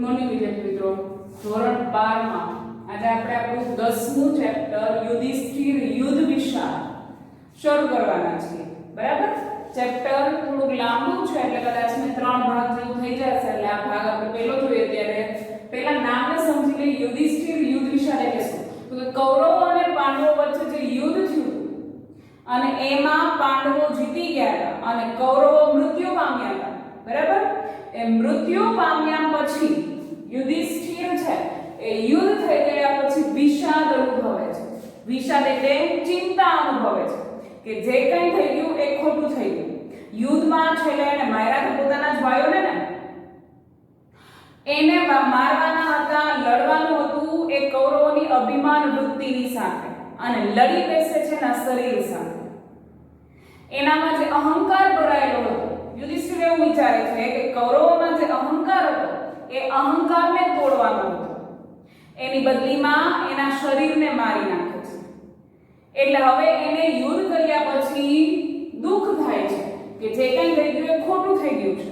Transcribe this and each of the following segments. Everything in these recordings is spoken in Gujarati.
મોર્નિંગ વિદ્યાર્થી મિત્રો, ધોરણ 12 માં આજે આપણે આપણું 10મું ચેપ્ટર યુધિષ્ઠિર યુદ્ધ વિશાળ શરૂ કરવાના છીએ. બરાબર? ચેપ્ટર થોડુંક લાંબુ છે એટલે કદાચ મેં 3 ભાગ જેવું થઈ જશે. એટલે આ ભાગ આપણે પહેલો જોઈએ ત્યારે પહેલા નામને સમજી લઈએ. યુધિષ્ઠિર યુદ્ધ વિશાળ એટલે શું? તો કે કૌરવો અને પાંડવો વચ્ચે જે યુદ્ધ થયું અને એમાં પાંડવો જીતી ગયા હતા અને કૌરવો મૃત્યુ પામ્યા હતા. બરાબર? એ મૃત્યુ પામ્યા પછી યુધિષ્ઠિર છે એ યુદ્ધ થઈ ગયા પછી વિષાદ અનુભવે છે. વિષાદ એટલે ચિંતા અનુભવે છે કે જે કંઈ થઈ ગયું એ ખોટું થઈ ગયું. યુદ્ધમાં છેલ્લે એને માર્યા તો પોતાના જ ભાઈઓને ને એને મારવાના હતા, લડવાનું હતું એ કૌરવોની અભિમાન વૃત્તિની સાથે અને લડી બેસે છે ના શરીર સાથે. એનામાં જે અહંકાર ભરાયેલો હતો, યુધિષ્ઠિર એવું વિચારે છે કે કૌરવોમાં જે અહંકાર હતો એ અહંકારને તોડવાનો હતો. એની બદલીમાં એના શરીરને મારી નાખે છે. એટલે હવે એને યુદ્ધ કર્યા પછી દુઃખ થાય છે કે જે કંઈ થઈ ગયું એ ખોટું થઈ ગયું છે.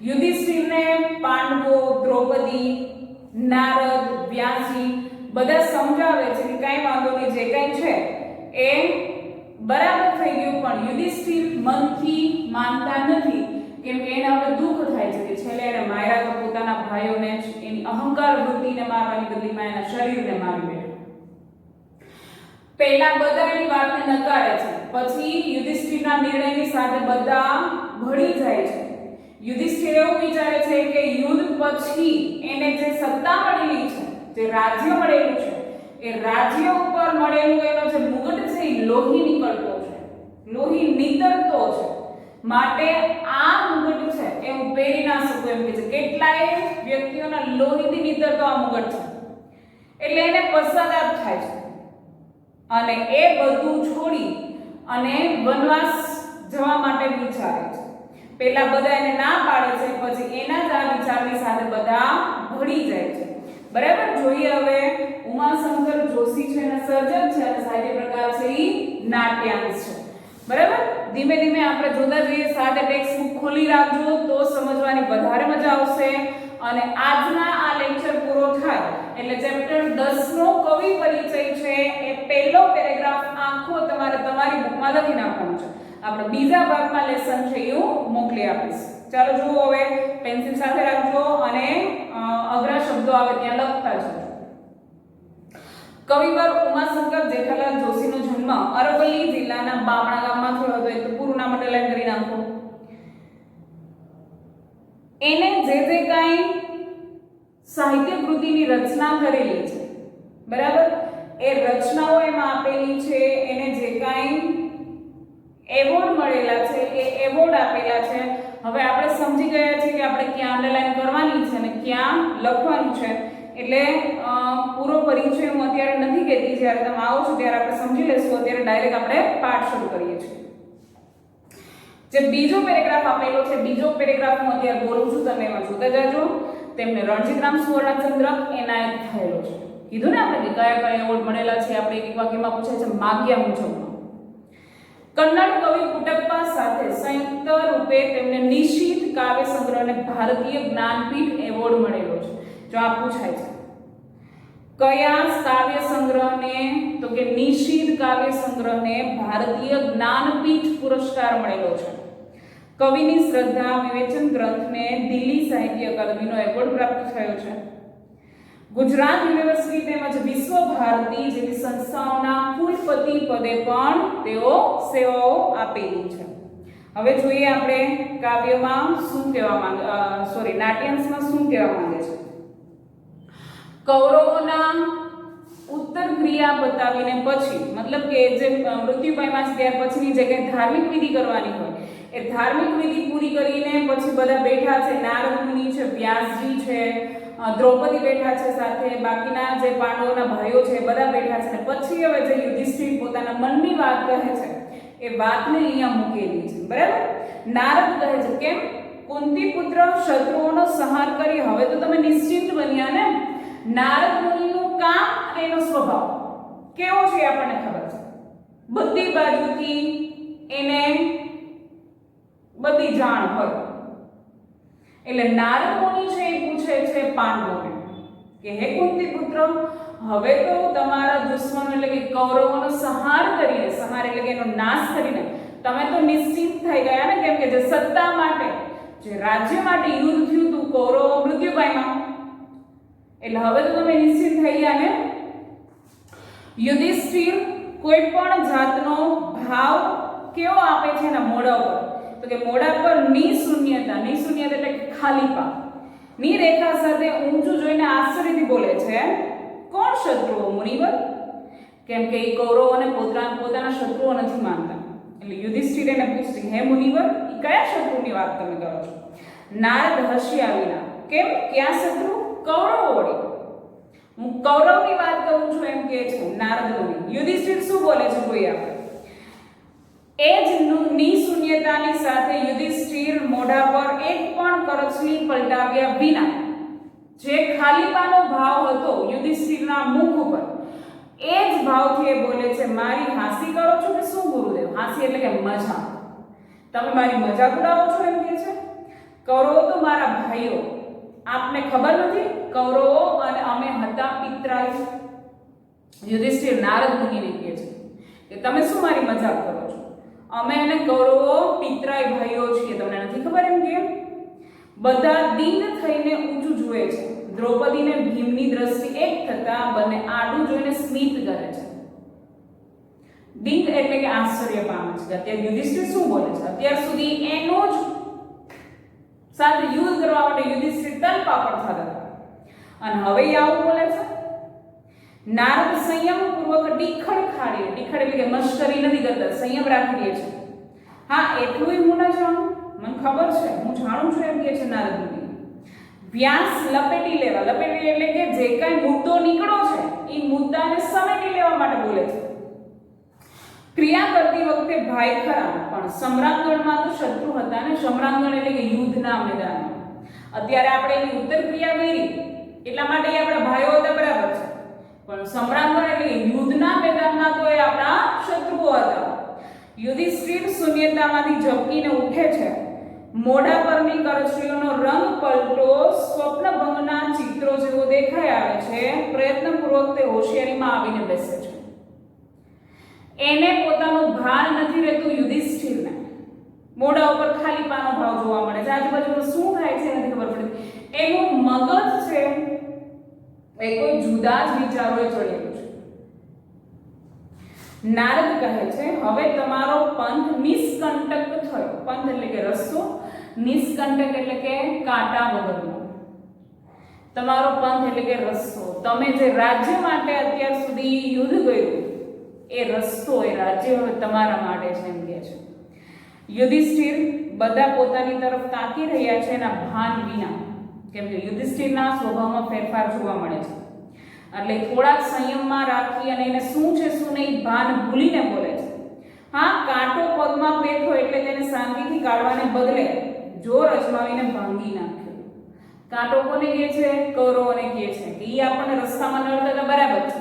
યુધિષ્ઠિરને પાંડવો, દ્રૌપદી, નારદ, વ્યાસજી બધા સમજાવે છે કે કાંઈ વાંધો નહીં, જે કંઈ છે એ બરાબર થઈ ગયું. પણ યુધિષ્ઠિર મનથી માનતા નથી કેમ કે એને હવે દુઃખ થાય છે કે છેલ્લે એને માર્યા તો પોતાના ભાઈઓને જ, એની અહંકાર વૃત્તિને મારવાની બદલીમાં એના શરીરને મારી બેઠા. પહેલા બધા એની વાતને નકારે છે, પછી યુધિષ્ઠિરના નિર્ણયની સાથે બધા ભળી જાય છે. યુધિષ્ઠિર એવું વિચારે છે કે યુદ્ધ પછી એને જે સત્તા મળેલી છે, જે રાજ્ય મળેલું છે, એ રાજ્ય ઉપર મળેલું એનો જે મુગટ છે એ લોહી નીકળતો છે, લોહી નીતરતો છે. માટે આ મુગટ છે એ હું પહેરી ના શકું એમ કે છે. કેટલાય વ્યક્તિઓના લોહીથી નીતરતો આ મુગટ છે એટલે એને પશ્ચાતાપ થાય છે અને એ બધું છોડી અને વનવાસ જવા માટે વિચારે છે. પહેલા બધા એને ના પાડે છે, પછી એના જ આ વિચારની સાથે બધા ભળી જાય છે. બરાબર? જોઈએ હવે ઉમાશંકર જોશી છે અને સર્જક છે અને સાહિત્ય પ્રકાર છે ઈ નાટ્યાંશ છે. બરાબર? ધીમે ધીમે આપણે જોતા જઈએ. સાથે ટેક્સ્ટ બુક ખોલી રાખજો તો સમજવાની વધારે મજા આવશે. અને આજના આ લેક્ચર પૂરો થાય એટલે ચેપ્ટર 10 નો કવિ પરિચય છે એ પહેલો પેરેગ્રાફ આખો તમારે તમારી બુકમાં લખી નાખવાનો છે. આપણે બીજા ભાગમાં લેસન છે એવું મોકલી આપીશ. ચાલો જુઓ, હવે પેન્સિલ સાથે રાખજો અને અઘરા શબ્દો આવે ત્યાં લખતા જજો. કવિવર ઉમાશંકર જેઠાલાલ જોશીનો જન્મ અરવલ્લી જિલ્લાના બામણા ગામમાં થયો હતો. એ તો પૂરું નામ અંડરલાઈન કરી નાખો. એને જે કાંઈ સાહિત્ય કૃતિની રચના કરેલી છે, બરાબર, એ રચનાઓ એમાં આપેલી છે. એને જે કાંઈ એવોર્ડ મળેલા છે એ એવોર્ડ આપેલા છે. હવે આપણે સમજી ગયા છીએ કે આપણે ક્યાં અંડરલાઈન કરવાની છે અને ક્યાં લખવાનું છે. એટલે પૂરો પરિચય હું અત્યારે નથી કહેતી, જ્યારે તમે આવો છો ત્યારે આપણે સમજી લેશું. અત્યારે ડાયરેક્ટ આપણે પાઠ શરૂ કરીએ છીએ. જે બીજો પેરેગ્રાફ આપેલો છે, બીજો પેરેગ્રાફ હું અત્યારે બોલું છું, તમે એમાં જોતા જાજો. તેમને રણજીતરામ સુવર્ણચંદ્રક એનાયત થયેલો છે. કીધું ને આપણે કે કયા કયા એવોર્ડ મળેલા છે. આપણે એક વાક્યમાં પૂછાય છે માગ્યા મુજબનો. કન્નડ કવિ પુટપ્પા સાથે સંયુક્ત રૂપે તેમને નિશીથ કાવ્ય સંગ્રહને ભારતીય જ્ઞાનપીઠ એવોર્ડ મળેલો છે. જો આ પૂછાય છે કયા કાવ્ય સંગ્રહને, તો કે નિશીથ કાવ્ય સંગ્રહને ભારતીય જ્ઞાનપીઠ પુરસ્કાર મળેલો છે. કવિની શ્રદ્ધા વિવેચન ગ્રંથને દિલ્હી સાહિત્ય અકાદમીનો એવોર્ડ પ્રાપ્ત થયો છે. ગુજરાત યુનિવર્સિટી તેમજ વિશ્વ ભારતી જેવી સંસ્થાઓના કુલપતિ પદે પણ તેઓ સેવાઓ આપેલી છે. હવે જોઈએ આપણે કાવ્યમાં શું કહેવા માંગે, નાટ્યાંશમાં શું કહેવા માંગે છે. કૌરવોના ઉત્તર ક્રિયા બતાવીને પછી, મતલબ કે જે મૃત્યુ પામ્યા છે ત્યાર પછીની જે કંઈ ધાર્મિક વિધિ કરવાની હોય એ ધાર્મિક વિધિ પૂરી કરીને પછી બધા બેઠા છે. નારદ મુનિ છે, વ્યાસજી છે, દ્રૌપદી બેઠા છે, સાથે બાકીના જે પાંડવોના ભાઈઓ છે બધા બેઠા છે. પછી હવે જે યુધિષ્ઠિર પોતાના મનની વાત કહે છે એ વાતને અહીંયા મૂકેલી છે. બરાબર? નારદ કહે છે કેમ, કુંતી પુત્ર શત્રુઓનો સંહાર કરી હવે તો તમે નિશ્ચિંત બન્યા ને. નારદ મુનિનું કામ અને એનો સ્વભાવ કેવો છે આપણને ખબર છે. બધી બાજુથી એને બધી જાણ હોય એટલે નારદ મુનિ છે એ પૂછે છે પાંડવોને કે હે કુંતી પુત્ર, હવે તો તમારા દુશ્મનો એટલે કે કૌરવોનો સંહાર કરીને, સંહાર એટલે કે એનો નાશ કરીને તમે તો નિશ્ચિત થઈ ગયા ને, કેમ કે જે સત્તા માટે, જે રાજ્ય માટે યુદ્ધ થયું હતું, કૌરવો મૃત્યુ પામ્યા, એટલે હવે તો તમે નિશ્ચિત થઈ ગયા ને. યુધિષ્ઠિર કોઈ પણ જાતનો ભાવ કેવો આપે છે એના મોઢા ઉપર? તો કે મોઢા પર નિશૂન્યતા, નિશૂન્યતા એટલે કે ખાલીપા, ની રેખા સાથે ઊંચું જોઈને આશ્ચર્યથી બોલે છે. કોણ શત્રુઓ મુનિવર? કેમ કે એ કૌરવોને પોતાના શત્રુઓ નથી માનતા. એટલે યુધિષ્ઠિર એને પૂછે, હે મુનિવર, એ કયા શત્રુની વાત તમે કરો છો? નારદ હસ્યા વિના, કેમ, ક્યાં શત્રુ? કૌરવો વળી. હું કૌરવની વાત કરું છું એમ કે છે નારદ મુનિ. યુધિષ્ઠિર શું બોલે છે કોઈ આપણે? એ જ નિશૂન્યતાની સાથે યુધિષ્ઠિર મોઢા પર એક પણ કરચલી પલટાવ્યા વિના, જે ખાલીપાનો ભાવ હતો યુધિષ્ઠિરના મુખ ઉપર, એ જ ભાવથી એ બોલે છે, મારી હાંસી કરો છો કે શું ગુરુદેવ? હાંસી એટલે કે મજા. તમે મારી મજાક ઉડાવો છો એમ કે છે. કૌરવો તો મારા ભાઈઓ, આપને ખબર નથી? કૌરવો અને અમે હતા પિતરાઈ. યુધિષ્ઠિર નારદ મુનિને કહે છે કે તમે શું મારી મજાક કરો છો? અમે અને કૌરવો પિતરાઈ ભાઈઓ છીએ, તમને નથી ખબર એમ કે? બધા દિંગ થઈને ઊંચું જુએ છે. દ્રૌપદીને ભીમની દ્રષ્ટિ એક થતા બંને આડું જોઈને સ્મિત કરે છે. દિંગ એટલે કે આશ્ચર્ય પામે છે. અત્યારે યુધિષ્ઠિર શું બોલે છે? અત્યાર સુધી એનો જ સાથે યુદ્ધ કરવા માટે યુધિષ્ઠિર તલપાપડ થતા હતા, અને હવે આવું બોલે છે. નારદ સંયમ પૂર્વક ટીખળ ખાડી, ટીખળ એટલે કે મશ્કરી નથી કરતા, સંયમ રાખી દે છે. હા, એટલું હું ન જાણું, મને ખબર છે, હું જાણું છું એમ કે છે નારદ મુનિ. વ્યાસ લપેટી લેવા, લપેટી એટલે કે જે કાંઈ મુદ્દો નીકળો છે એ મુદ્દાને સમેટી લેવા માટે બોલે છે. ક્રિયા કરતી વખતે ભાઈ ખરા, પણ સમરાંગણમાં તો શત્રુ હતા ને. સમરાંગણ એટલે કે યુદ્ધના મેદાનમાં. અત્યારે આપણે એની ઉત્તર ક્રિયા કરી એટલા માટે એ આપણા ભાઈઓ હતા, બરાબર છે, પણ સમરાંગણ એટલે યુદ્ધના મેદાનમાં તો એ આપણા શત્રુઓ હતા. યુધિષ્ઠિર શૂન્યતામાંથી ઝબકીને ઉઠે છે. મોઢા પરની કરચલીઓનો રંગ પલટો સ્વપ્નભંગના ચિત્રો જેવો દેખાઈ આવે છે. પ્રયત્નપૂર્વક તે હોશિયારીમાં આવીને બેસે છે. એને પોતાનું ભાન નથી રહેતું. યુધિષ્ઠિરને મોઢા ઉપર ખાલીપાનો ભાવ જોવા મળે છે. આજુબાજુમાં શું થાય છે નથી ખબર પડતી. એનું મગજ છે એ કોઈ જુદા જ વિચારોએ ચડેલું છે. નારદ કહે છે, હવે તમારો પંથ નિષ્કંટક થયો. પંથ એટલે કે રસ્તો, નિષ્કંટક એટલે કે કાંટા વગરનો. તમારો પંથ એટલે કે રસ્તો. તમે જે રાજ્ય માટે અત્યાર સુધી યુદ્ધ કર્યું એ રસ્તો, એ રાજ્ય હવે તમારા માટે છે એમ કહે છે. યુધિષ્ઠિર બધા પોતાની તરફ તાકી રહ્યા છે એના ભાન વિના, કેમ કે યુધિષ્ઠિરના સ્વભાવમાં ફેરફાર જોવા મળે છે. એટલે થોડાક સંયમમાં રાખી અને એને શું છે શું નહીં ભાન ભૂલીને બોલે છે. હા, કાંટો પગમાં બેઠો એટલે તેને શાંતિથી કાઢવાને બદલે જોર અજમાવીને ભાંગી નાખ્યો. કાંટો કોને કહે છે? કૌરવોને કહે છે કે એ આપણને રસ્તામાં નડતા હતા, બરાબર છે,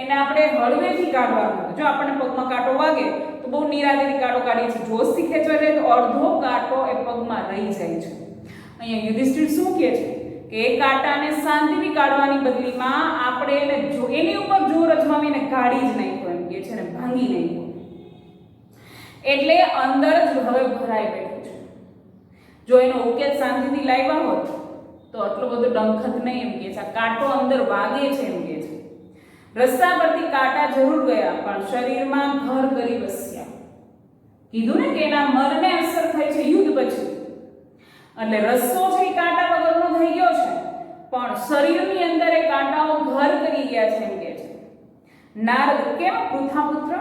એને આપણે હળવેથી કાઢવાનું. જો આપણને પગમાં કાંટો વાગે તો બહુ નિરાંતથી કાંટો કાઢીએ છીએ. જોશથી ખેંચવા જાય તો અડધો કાંટો એ પગમાં રહી જાય છે. અહીંયા યુધિષ્ઠિર શું કહે છે કે એ કાંટાને શાંતિથી કાઢવાની બદલીમાં આપણે એને એની ઉપર જોર અજમાવીને કાઢી જ નાખ્યો એમ કહે છે, ને ભાંગી નાખ્યો. એટલે અંદર જ હવે ભરાઈ બેઠું છે. જો એનો ઉકેલ શાંતિથી લાવ્યા હોત તો આટલો બધો ડંખત નહીં એમ કહે છે. આ કાંટો અંદર વાગે છે એમ કહે છે. રસ્તા પરથી કાંટા જરૂર ગયા પણ શરીરમાં ઘર કરી બસ્યા. કીધું ને કે એના મનને અસર થઈ છે યુદ્ધ પછી. એટલે રસ્તો છે એ કાંટા વગરનો થઈ ગયો છે, પણ શરીરની અંદર એ કાંટાઓ ઘર કરી ગયા છે એમ કહે છે. નારદ, કેમ પૃથાપુત્ર?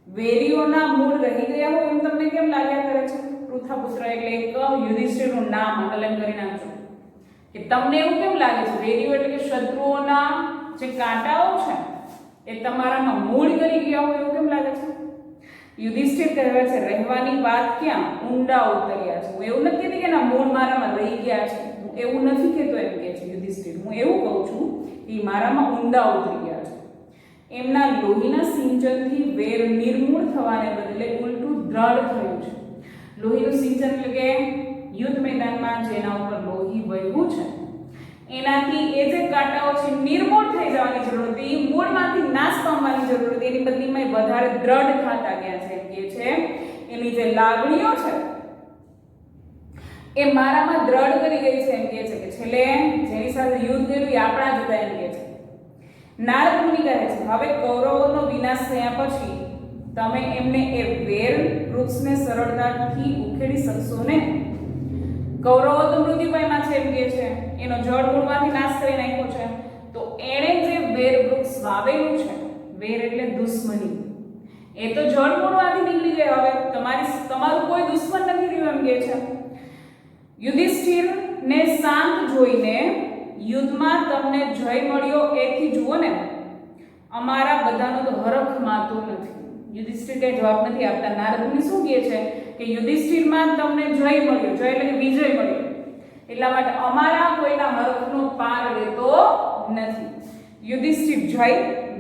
વેરીઓના મૂળ રહી ગયા હોય એમ તમને કેમ લાગ્યા કરે છે? પૃથાપુત્ર એટલે એક યુધિષ્ઠિરનું નામ અંડરલાઈન કરી નાખજો કે તમને એવું કેમ લાગે છે? વેરીઓ એટલે કે શત્રુઓના જે કાંટાઓ છે એ તમારામાં મૂળ કરી ગયા હોય એવું કેમ લાગે છે? યુધિષ્ઠિર કહે છે, રહેવાની વાત ક્યાં, ઊંડા ઉતર્યા છે. હું એવું નથી કહેતી કે એના મૂળ મારામાં રહી ગયા છે, હું એવું નથી કહેતો એમ કહે છે યુધિષ્ઠિર. હું એવું કહું છું કે મારામાં ઊંડા ઉતરી ગયા છે. એમના લોહીના સિંચનથી વેર નિર્મૂળ થવાને બદલે ઉલટું દ્રઢ થયું છે. લોહીનું સિંચન એટલે કે યુદ્ધ મેદાનમાં જેના ઉપર એનાથી એ જે કાંટાઓ છે નિર્મૂળ થઈ જવાની જરૂર હતી, મૂળમાંથી નાશ પામવાની જરૂર હતી, એની બદલીમાં વધારે દ્રઢ થતા ગયા છે. કે છે એની જે લાગણીઓ છે એ મારામાં દ્રઢ કરી ગઈ છે. એમ કે છે કે છેલ્લે જેની સાથે યુદ્ધ કર્યું એ આપણા જ હતા. એમ કે છે. નારદ મુનિ કહે છે હવે કૌરવોનો વિનાશ થયા પછી તમે એમને એ વેર વૃક્ષને સરળતાથી ઉખેડી શકશો ને? કૌરવો તો મૃત્યુ પામ્યા છે. એમ કે છે એનો જળ મૂળમાંથી નાશ કરી નાખ્યો છે. તો એણે જે વેર વૃક્ષ વાવેલું છે, વેર એટલે દુશ્મની, એ તો જળ મૂળમાંથી નીકળી ગયો. હવે તમારું કોઈ દુશ્મન નથી રહ્યું. એમ કે છે યુધિષ્ઠિરને શાંત જોઈને યુદ્ધમાં તમને જય મળ્યો એથી જુઓ ને અમારા બધાનો તો હરખ માતો નથી. યુધિષ્ઠિર કઈ જવાબ નથી આપતા. નારદ મુનિ શું કહે છે કે યુધિષ્ઠિરમાં તમને જય મળ્યો, જય એટલે કે વિજય મળ્યો, એટલા માટે અમારા કોઈના હરખનો પાર લેતો નથી. યુધિષ્ઠિર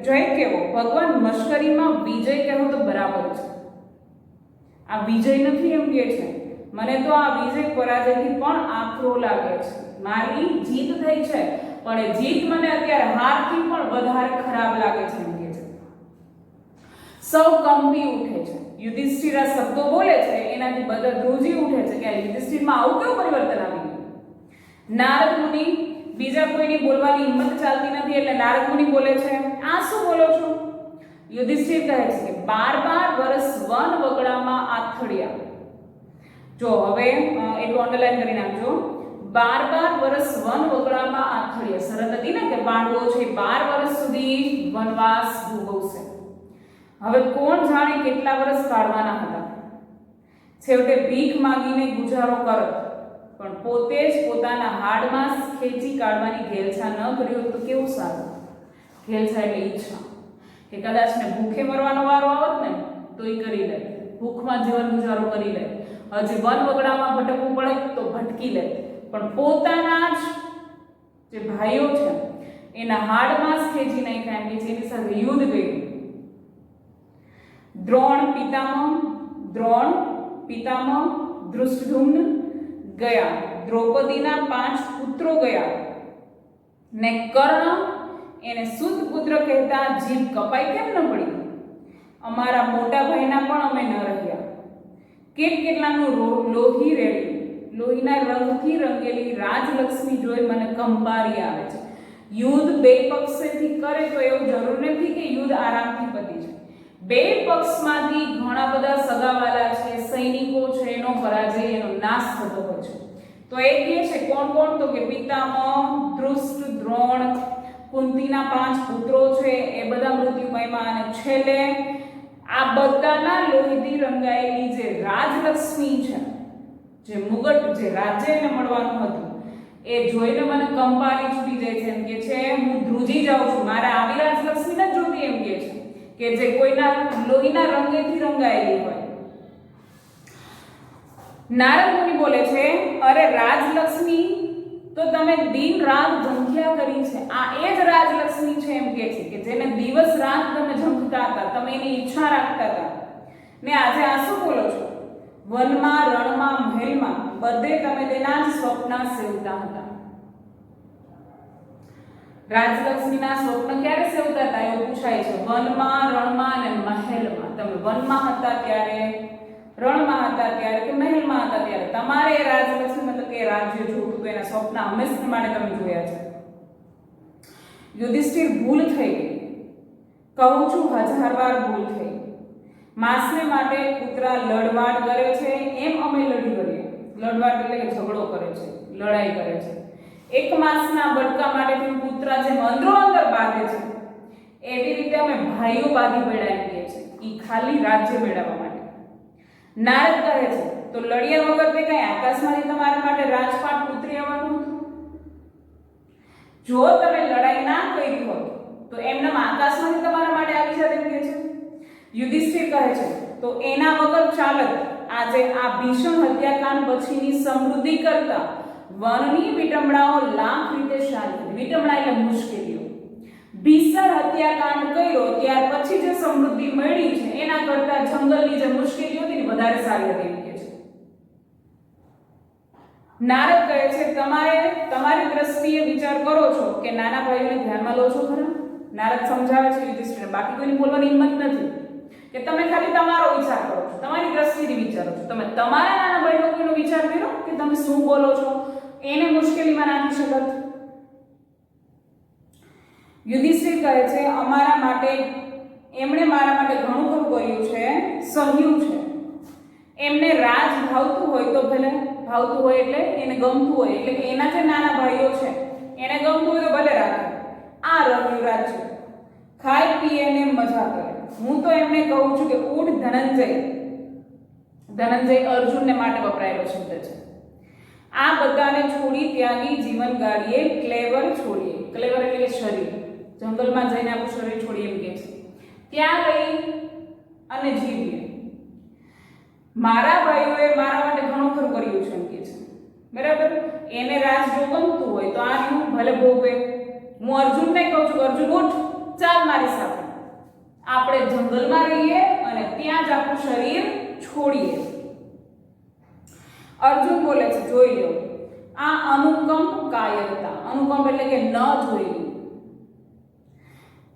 જય કેવો? ભગવાન મશ્કરીમાં વિજય કહેવો તો બરાબર છે. આ વિજય નથી. એમ કે છે મને તો આ વિજય પરાજયથી પણ આકરો લાગે છે. મારી જીત થઈ છે પણ એ જીત મને અત્યારે હારથી પણ વધારે ખરાબ લાગે છે. એમ કે છે સૌ કંપી ઉઠે છે. યુધિષ્ઠિર આ શબ્દો બોલે છે એનાથી બધા ધ્રુજી ઉઠે છે કે યુધિષ્ઠિરમાં આવું કેવું પરિવર્તન આવી ગયું. નારદ મુનિ બીજા કોઈની બોલવાની હિંમત ચાલતી નથી એટલે નારદ મુનિ બોલે છે આ શું બોલો છો? યુધિષ્ઠિર કહે છે કે 12 વર્ષ વન વગડામાં આથડ્યા. જો હવે એટલું અંડરલાઈન કરી નાખજો. 12 વર્ષ વન વગડામાં આથડ્યા. શરત હતી ને કે પાંડવો છે 12 વર્ષ સુધી વનવાસ ભોગવશે. હવે કોણ જાણે કેટલા વર્ષ કાઢવાના હતા. છેવટે ભીખ માંગીને ગુજારો કરત પણ પોતે જ પોતાના હાડમાં ખેંચી કાઢવાની ઘેલછા ન કર્યો તો કેવું સારું. ઘેલછા એટલે ઈચ્છા કે કદાચ ને ભૂખે મરવાનો વારો આવત ને તો એ કરી લે, ભૂખમાં જીવન ગુજારો કરી લે, હજી વન વગડામાં ભટકવું પડે તો ભટકી લે, પણ પોતાના જ જે ભાઈઓ છે એના હાડમાં જ ખેંચી નાખ્યા. એમ કે જેની સાથે યુદ્ધ કર્યું. દ્રોણ પિતામહ ધૃષ્ટદ્યુમ્ન ગયા, દ્રૌપદીના 5 પુત્રો ગયા ને કર્ણ એને સુત પુત્ર કહેતા જીભ કપાઈ કેમ ન પડી? અમારા મોટા ભાઈના પણ અમે ન રહ્યા. કેટલાનું લોહી રેડ્યું. લોહીના રંગથી રંગેલી રાજલક્ષ્મી જોઈ મને કંપારી આવે છે. યુદ્ધ બે પક્ષેથી કરે તો એવું જરૂર નથી કે યુદ્ધ આરામથી પતી જાય. બે પક્ષમાંથી ઘણા બધા સગાવાલા છે, સૈનિકો છે, એનો પરાજય, એનો નાશ થતો હોય છે. તો એ કહે છે કોણ કોણ? તો કે પિતામહ, ધૃષ્ટ, દ્રોણ, કુંતીના 5 પુત્રો છે એ બધા મૃત્યુ પામ્યા. અને છેલ્લે આ બધાના લોહીથી રંગાયેલી જે રાજલક્ષ્મી છે, જે મુગટ, જે રાજ્ય એને મળવાનું હતું, એ જોઈને મને કંપારી છૂટી જાય છે. એમ કે છે હું ધ્રુજી જાઉં છું. મારે આવી રાજલક્ષ્મી ન જોતી. એમ કે છે કે જે કોઈના લોહીના રંગેથી રંગાયેલી હોય. નારદ મુનિ બોલે છે અરે રાજલક્ષ્મી તો તમે દિન રાત ઝંખ્યા કરી છે. આ એ જ રાજલક્ષ્મી છે. એમ કે છે કે જેને દિવસ રાત તમે ઝંખતા હતા, તમે એની ઈચ્છા રાખતા હતા ને આજે આ શું બોલો છો? વનમાં, રણમાં, મહેલમાં બધે તમે તેના જ સ્વપ્ન સેવતા હતા. રાજલક્ષ્મીના સ્વપ્ન ક્યારે સેવતા હતા એવું પૂછાય છે. વનમાં, રણમાં અને મહેલમાં. તમે વનમાં હતા ત્યારે, રણમાં હતા ત્યારે કે મહેલમાં હતા ત્યારે તમારે રાજલક્ષ્મી મતલબ કે રાજ્ય જોતું તો એના સ્વપ્ન હંમેશા માટે તમે જોયા છે. યુધિષ્ઠિર ભૂલ થઈ ગઈ. કહું છું 1000 વાર ભૂલ થઈ. માસને માટે કૂતરા લડવાડ કરે છે એમ અમે લડી કરીએ. લડવાડ એટલે કે ઝઘડો કરે છે, લડાઈ કરે છે. એક માસના બટકા માટે કૂતરા જેમ અંદરો અંદર બાંધે છે એવી રીતે અમે ભાઈઓ બાંધી બેડાવીએ છીએ. ઈ ખાલી રાજ્ય મેળવવા માટે. નારદ કહે છે તો લડ્યા વગર તે કઈ આકાશમાંથી તમારા માટે રાજપાટ ઉતરી આવવાનું હતું? જો તમે લડાઈ ના કરી હોત તો એમના આકાશમાંથી તમારા માટે આવી જત. એમ કહે છે. યુધિષ્ઠિર કહે છે તો એના વગર ચાલત આજે આ ભીષણ હત્યાકાંડ પછીની સમૃદ્ધિ કરતા વનની વિટંબણાઓ લાખ રીતે સારી. વિટંબણા એટલે મુશ્કેલીઓ. ભીષણ હત્યાકાંડ કર્યો ત્યાર પછી જે સમૃદ્ધિ મળી છે એના કરતા જંગલની જે મુશ્કેલીઓ હતી ને વધારે સારી હતી. એમ કે છે નારદ કહે છે તમારી દ્રષ્ટિએ વિચાર કરો છો કે નાના ભાઈઓને ધ્યાનમાં લો છો ખરા? નારદ સમજાવે છે યુધિષ્ઠિરને, બાકી કોઈની બોલવાની હિંમત નથી કે તમે ખાલી તમારો વિચાર કરો છો, તમારી દ્રષ્ટિથી વિચારો છો. તમે તમારા નાના ભાઈનો કોઈનો વિચાર કર્યો કે તમે શું બોલો છો? એને મુશ્કેલીમાં નાખી શકત. યુધિષ્ઠિર કહે છે એમણે મારા માટે ઘણું ખરું કર્યું છે, સહ્યું છે. એમને રાજ ભાવતું હોય તો ભલે, ભાવતું હોય એટલે એને ગમતું હોય, એટલે કે એના જે નાના ભાઈઓ છે એને ગમતું હોય તો ભલે રાખે. આ રહ્યું રાજ્ય, ખાય પીએ ને મજા કરે. હું તો એમને કહું છું કે ઊઠ ધનંજય અર્જુનને માટે વપરાયેલો શબ્દ છે. આ બધાને છોડી ત્યાગી જીવન ગાળીએ, ક્લેવર છોડીએ. ક્લેવર એટલે કે શરીર, જંગલમાં જઈને આપણું શરીર છોડીએ એમ કે છે. ત્યાં રહી અને જીવીએ. મારા ભાઈઓએ મારા માટે ઘણું ખરું કર્યું છે એમ કે છે. બરાબર? એને રાજ જો ગમતું હોય તો આ હું ભલે ભોગવે. હું અર્જુનને કહું છું કે અર્જુન ઉઠ, ચાલ મારી સાથે, આપણે જંગલમાં રહીએ અને ત્યાં જ આપણું શરીર છોડીએ. અર્જુન બોલે છે જોઈ લો આ અનુકંપ કાયરતા. અનુકંપ એટલે કે ન જોઈ લો.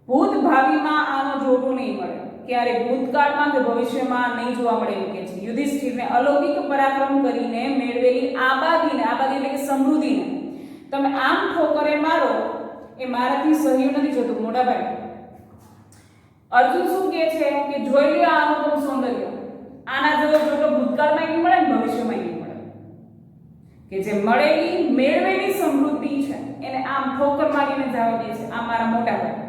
ભૂત ભાવિમાં આનો જોડો નહીં મળે, ક્યારે ભૂતકાળમાં કે ભવિષ્યમાં નહીં જોવા મળે એમ કે છે. યુધિષ્ઠિરને અલૌકિક પરાક્રમ કરીને મેળવેલી આબાદીને, આબાદી એટલે કે સમૃદ્ધિને તમે આમ ઠોકરે મારો એ મારાથી સહ્ય નથી જતું. મોટા ભાઈ અર્જુન શું કહે છે કે જોઈ લો આ અનુપમ સૌંદર્ય, આના જેવો જોડો ભૂતકાળમાં નહીં મળે, ભવિષ્યમાં નહીં મળે. કે જે મળેલી મેળવેલી સમૃદ્ધિ છે એને આમ ઠોકર મારીને જવા દે છે આ મારા મોટા ભાઈ.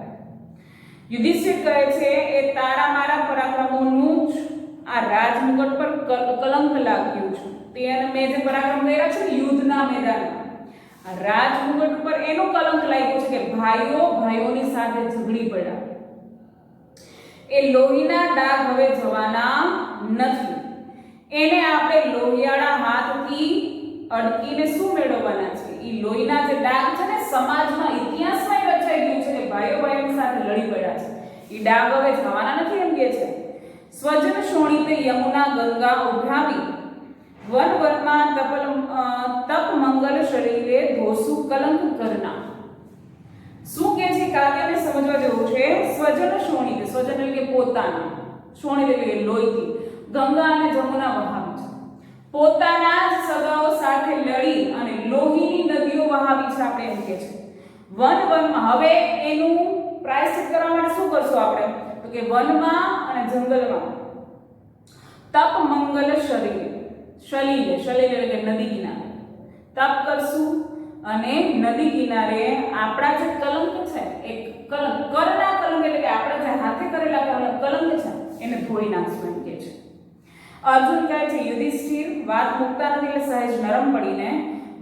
યુધિષ્ઠિર કહે છે એ તારા મારા પરાક્રમોનું જ આ રાજમુકટ પર કલંક લાગ્યું છે. તે અને મેં જે પરાક્રમ કર્યા છે ને યુદ્ધના મેદાનમાં, આ રાજમુકટ પર એનું કલંક લાગ્યું છે કે ભાઈઓની સાથે ઝઘડી પડ્યા. એ લોહીના ડાઘ હવે જવાના નથી. એને આપણે લોહિયાળા હાથથી અડકીને શું મેળવવાના છે? એ લોહીના જે ડાઘ છે ને સમાજમાં, ઇતિહાસમાં રચાઈ ગયું છે કે ભાઈઓની સાથે લડી પડ્યા છે. એ ડાઘ હવે જવાના નથી એમ કે છે. સ્વજન શોણીતે યમુના ગંગા ઉભરાવી, વનમાં તપ મંગલ શરીરે ધોસુ કલંક કરના. શું કે છે કાવ્યને સમજવા જેવું છે. સ્વજન શોણીતે, સ્વજન એટલે કે પોતાના, શોણીત એટલે કે લોહીથી ગંગા અને જમુના વહાવી છે. પોતાના જ સગાઓ સાથે લડી અને લોહીની નદીઓ વહાવી છે આપણે એમ કે છે. વનમાં હવે એનું પ્રાયશ્ચિત કરવા માટે શું કરશું આપણે? તો કે વનમાં અને જંગલમાં તપ મંગલ શરીરે, શલીલે એટલે કે નદી કિનારે તપ કરશું અને નદી કિનારે આપણા જે કલંક છે, એક કલંક કરના કલંક એટલે કે આપણે જે હાથે કરેલા કલંક છે એને ધોઈ નાખશું એમ કે છે. અર્જુન કહે છે યુધિષ્ઠિર વાત મુકતા નથી એટલે સહેજ નરમ પડીને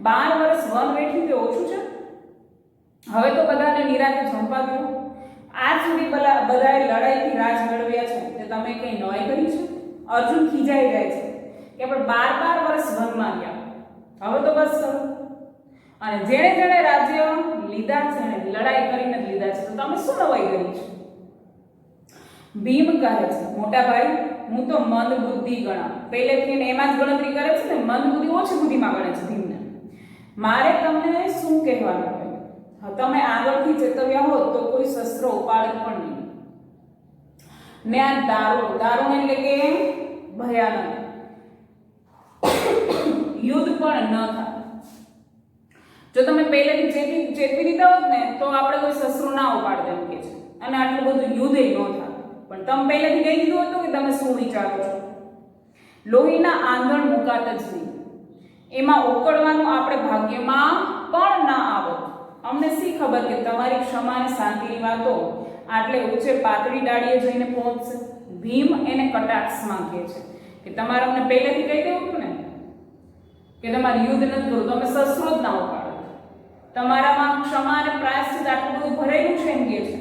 12 વર્ષ વન વેઠ્યું તે ઓછું છે? હવે તો બધાને નિરાતે જંપા દો. આજ સુધી બધાએ લડાઈથી રાજ મેળવ્યા છે તે તમે કઈ નવાઈ કરી છે? અર્જુન ખીજાઈ જાય છે કે આપણે 12 વર્ષ વનમાં ગયા, હવે તો બસ કરો. અને જેણે રાજ્ય લીધા છે ને લડાઈ કરીને જ લીધા છે, તો તમે શું નવાઈ કરી છે? ભીમ કહે છે મોટા ભાઈ હું તો મંદ બુદ્ધિ ગણા. પહેલેથી એમાં જ ગણતરી કરે છે ને, મંદ બુદ્ધિ ઓછી બુદ્ધિમાં ગણે છે ભીમને. મારે તમને શું કહેવાનું હોય? તમે આગળથી ચેતવ્યા હોત તો કોઈ શસ્ત્ર ઉપાડે પણ નહીં. ને આ દારૂણ એટલે કે ભયાનક યુદ્ધ પણ ન થાય. જો તમે પહેલેથી ચેતવી દીધા હોત ને તો આપણે કોઈ શસ્ત્રો ના ઉપાડત એમ કે છે, અને આટલું બધું યુદ્ધ ન થાય. પણ તમે પહેલેથી કહી દીધું હતું કે તમે શું વિચારો છો. લોહીના આંધણ મુકાત જ નહીં, એમાં ઉકળવાનું આપણે ભાગ્યમાં પણ ના આવત. અમને શી ખબર કે તમારી ક્ષમા અને શાંતિની વાતો આટલે ઊંચે પાતળી ડાળીએ જઈને પહોંચશે. ભીમ એને કટાક્ષમાં કહે છે કે તમારે અમને પહેલેથી કહી દેવું હતું ને કે તમારે યુદ્ધ નથી કરવું, તમે શસ્ત્રો જ ના ઉપાડો. તમારામાં ક્ષમા અને પ્રાયશ્ચિત આટલું બધું ભરેલું છે એમ કે છે,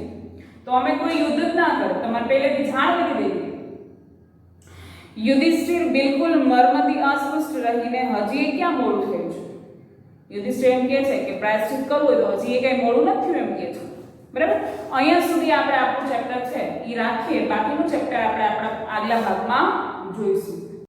તો અમે કોઈ યુદ્ધ જ ના કરે, તમારે પહેલેથી જાણ કરી દેવી. યુધિષ્ઠિર બિલકુલ મર્મથી અસ્પષ્ટ રહીને હજી ક્યાં મોડું થયું છે? યુધિષ્ઠિર એમ કહે છે કે પ્રાયશ્ચિત કરવું હોય તો હજી એ કઈ મોડું નથી થયું એમ કહે છે. બરાબર? અહીંયા સુધી આપણે આપણું ચેપ્ટર છે એ રાખીએ, બાકીનું ચેપ્ટર આપણે આપણા આગલા ભાગમાં જોઈશું.